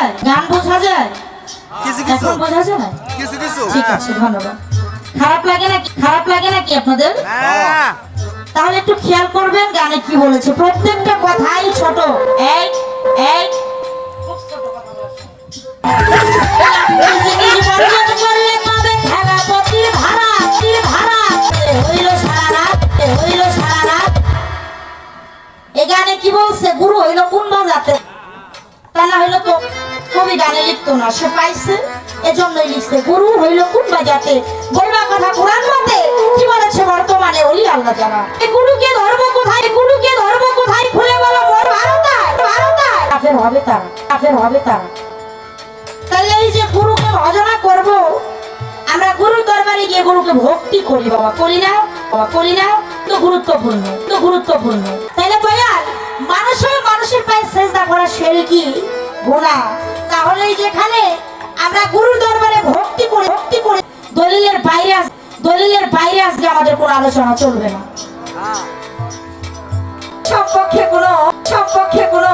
যায়, গান বোঝা যায়, এখন বোঝা যায়। ঠিক আছে, ধন্যবাদ। খারাপ লাগে নাকি আপনাদের? তাহলে একটু খেয়াল করবেন গানে কি বলেছে, প্রত্যেকটা কথাই ছোট। এই এই গানে কি বলছে, গুরু হইল কোন বাজাতে, তা না হইলো তো কবি গানে লিখতো না, সে পাইছে এজন্যই লিখছে গুরু হইল কোন বাজাতে। বলবা কথা কোরআন মতে কি বলেছে বর্তমানে ওলি আল্লাহ জানা। এই গুরুকে ধর্ম কোথায়, গুরুকে ধর্ম কোথায় খুলে বলো, মোর ভারতায় ভারতায় কাফের হবে তারা, কাফের হবে তারা। তাহলে এই যে গুরুকে ভজনা করব, আমরা গুরু দরবারে গিয়ে গুরুকে ভক্তি করি, বাবা করি না, বাবা করি না, তো গুরুত্বপূর্ণ, তো গুরুত্বপূর্ণ। তাইলে বয়াল মানুষের পায়ে সেজদা করা শিরকি গুনাহ। তাহলে যেখানে আমরা গুরু দরবারে ভক্তি করি দলিলের বাইরে আজকে আমাদের কোনো আলোচনা চলবে না। সব পক্ষে কোনো